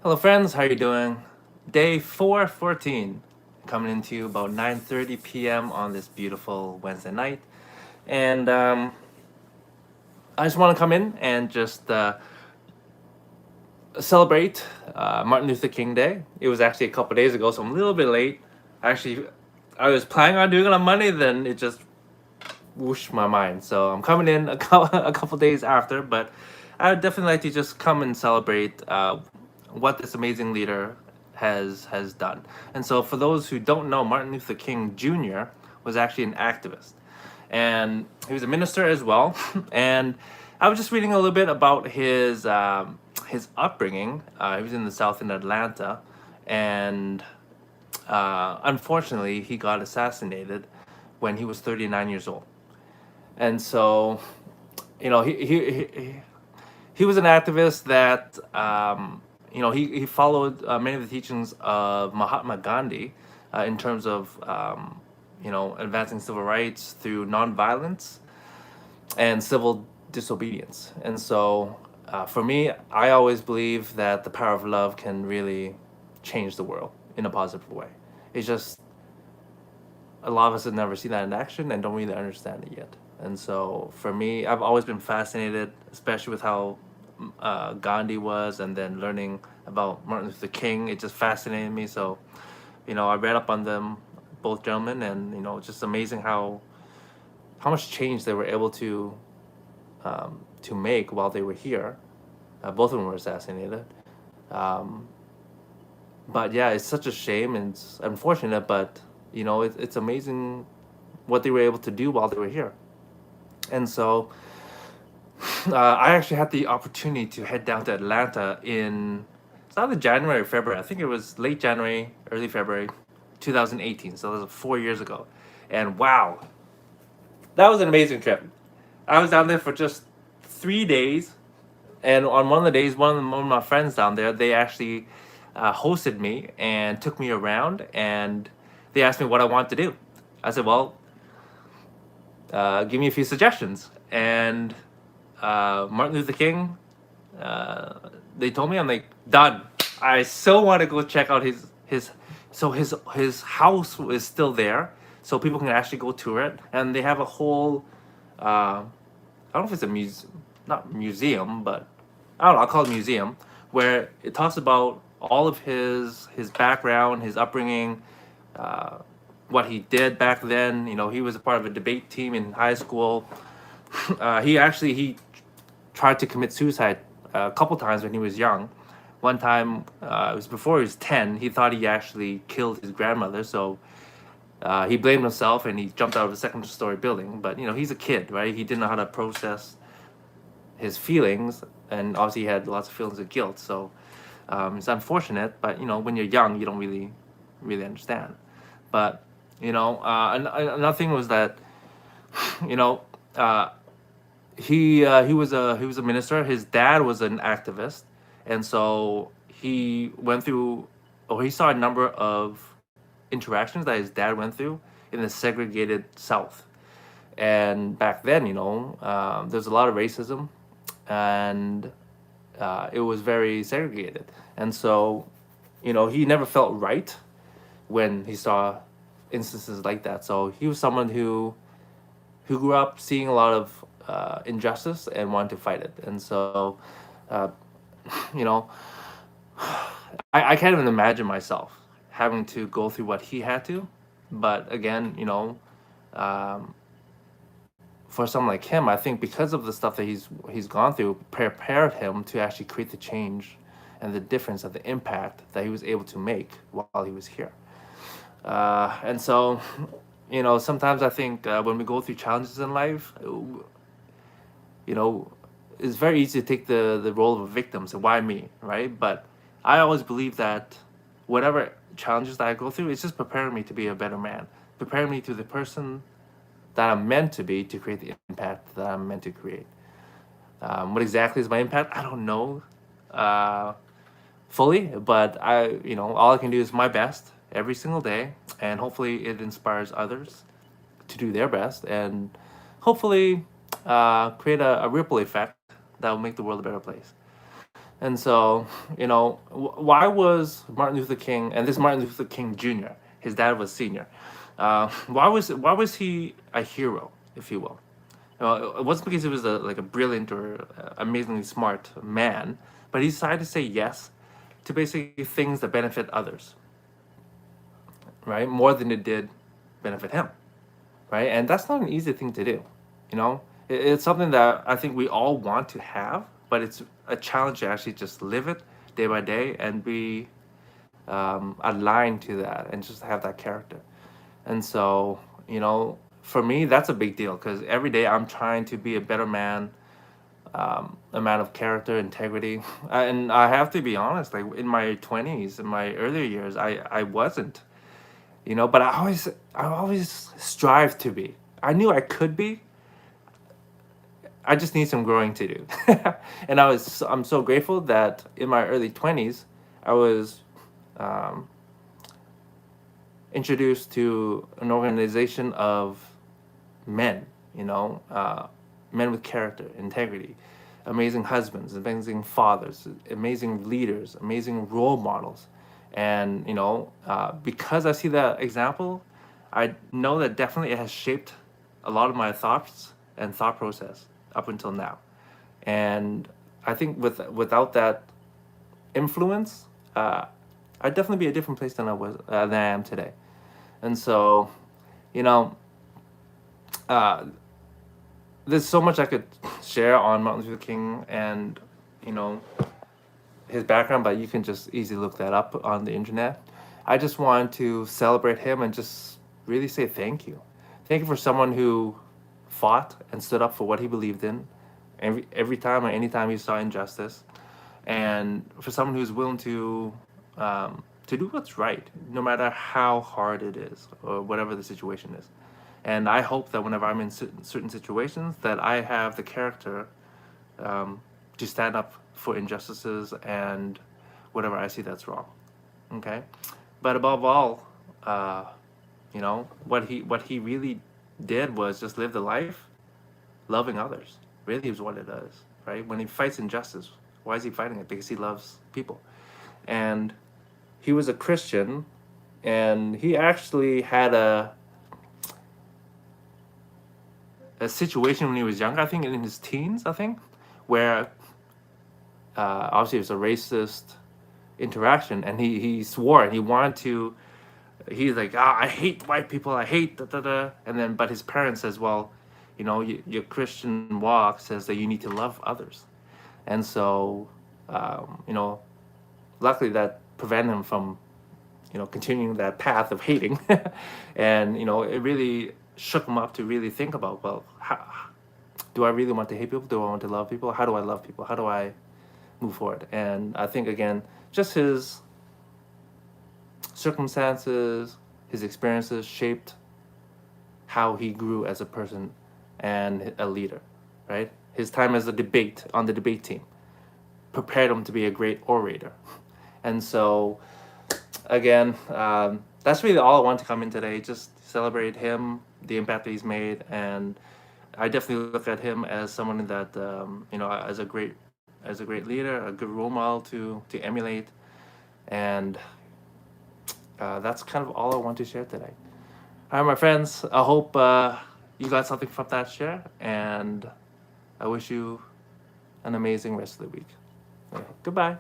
Hello friends, how you doing? Day 414 coming into you about 9:30 p.m. on this beautiful Wednesday night. And I just want to come in and just celebrate Martin Luther King Day. It was actually a couple days ago, so I'm a little bit late. Actually, I was planning on doing it on Monday, then it just whooshed my mind. So I'm coming in a couple days after, but I would definitely like to just come and celebrate what this amazing leader has done. And so, for those who don't know, Martin Luther King Jr. was actually an activist, and he was a minister as well. And I was just reading a little bit about his upbringing. He was in the South in Atlanta, and unfortunately, he got assassinated when he was 39 years old. And so, he was an activist that he followed many of the teachings of Mahatma Gandhi in terms of advancing civil rights through nonviolence and civil disobedience. And so, for me, I always believe that the power of love can really change the world in a positive way. It's just a lot of us have never seen that in action and don't really understand it yet. And so for me, I've always been fascinated, especially with how Gandhi was, and then learning about Martin Luther King. It just fascinated me. So, I read up on them, both gentlemen, and it's just amazing how much change they were able to make while they were here. Both of them were assassinated. Um, but yeah, it's such a shame and it's unfortunate, but it's amazing what they were able to do while they were here. And so I actually had the opportunity to head down to Atlanta in it's either January or February. I think it was late January, early February, 2018. So that was 4 years ago. And wow, that was an amazing trip. I was down there for just 3 days, and on one of the days, one of my friends down there, they actually hosted me and took me around, and they asked me what I want to do. I said, well, give me a few suggestions. And Martin Luther King, uh, they told me, I'm like, done. I so want to go check out his house is still there, so people can actually go tour it, and they have a whole I don't know if it's a not museum, but I don't know. I'll call it museum, where it talks about all of his background, his upbringing, uh, what he did back then. He was a part of a debate team in high school. He tried to commit suicide a couple times when he was young. One time, it was before he was 10. He thought he actually killed his grandmother, so he blamed himself and he jumped out of a second-story building. But he's a kid, right? He didn't know how to process his feelings, and obviously he had lots of feelings of guilt. So it's unfortunate, but when you're young, you don't really understand. But another thing was that you know uh, he was a minister. His dad was an activist, and so he went through, or he saw a number of interactions that his dad went through in the segregated South. And back then, there's a lot of racism, and it was very segregated. And so, he never felt right when he saw instances like that. So he was someone who grew up seeing a lot of injustice and wanted to fight it. And so, uh, you know, I can't even imagine myself having to go through what he had to. But again, um, for someone like him, I think because of the stuff that he's gone through, prepared him to actually create the change and the difference and the impact that he was able to make while he was here. And so, sometimes I think when we go through challenges in life, you know, it's very easy to take the role of a victim. So why me, right? But I always believe that whatever challenges that I go through, it's just preparing me to be a better man, preparing me to the person that I'm meant to be to create the impact that I'm meant to create. What exactly is my impact? I don't know uh, fully, but all I can do is my best every single day, and hopefully it inspires others to do their best, and hopefully create a ripple effect that will make the world a better place. And so, why was Martin Luther King, and this Martin Luther King Jr., his dad was senior, why was he a hero, if you will? It wasn't because he was like a brilliant or amazingly smart man, but he decided to say yes to basically things that benefit others, right? More than it did benefit him, right? And that's not an easy thing to do, you know? It's something that I think we all want to have, but it's a challenge to actually just live it day by day and be aligned to that and just have that character. And so, for me, that's a big deal because every day I'm trying to be a better man, a man of character, integrity. And I have to be honest, like in my 20s, in my earlier years, I wasn't, but I always strive to be. I knew I could be. I just need some growing to do. And I'm so grateful that in my early 20s, I was um, introduced to an organization of men, men with character, integrity, amazing husbands, amazing fathers, amazing leaders, amazing role models. And, because I see that example, I know that definitely it has shaped a lot of my thoughts and thought process up until now. And I think without that influence, I'd definitely be a different place than I am today. And so, you know, uh, there's so much I could share on Martin Luther King and you know his background, but you can just easily look that up on the internet. I just wanted to celebrate him and just really say thank you. Thank you for someone who fought and stood up for what he believed in every time or anytime he saw injustice, and for someone who's willing to do what's right, no matter how hard it is or whatever the situation is. And I hope that whenever I'm in certain situations, that I have the character to stand up for injustices and whatever I see that's wrong. Okay, but above all, what he really did was just live the life loving others. Really is what it does, right? When he fights injustice, why is he fighting it? Because he loves people. And he was a Christian, and he actually had a situation when he was younger, I think in his teens, I think, where obviously it was a racist interaction, and he swore and he wanted to. He's like, I hate white people, I hate da da da, and then but his parents says, well, your Christian walk says that you need to love others, and so luckily that prevented him from continuing that path of hating, and it really shook him up to really think about, well, do I really want to hate people? Do I want to love people? How do I love people? How do I move forward? And I think again, just his circumstances, his experiences shaped how he grew as a person and a leader, right? His time as on the debate team prepared him to be a great orator. And so, again, that's really all I want to come in today. Just celebrate him, the impact that he's made, and I definitely look at him as someone that as a great leader, a good role model to emulate, and that's kind of all I want to share today. All right, my friends. I hope you got something from that share, and I wish you an amazing rest of the week. Okay, goodbye.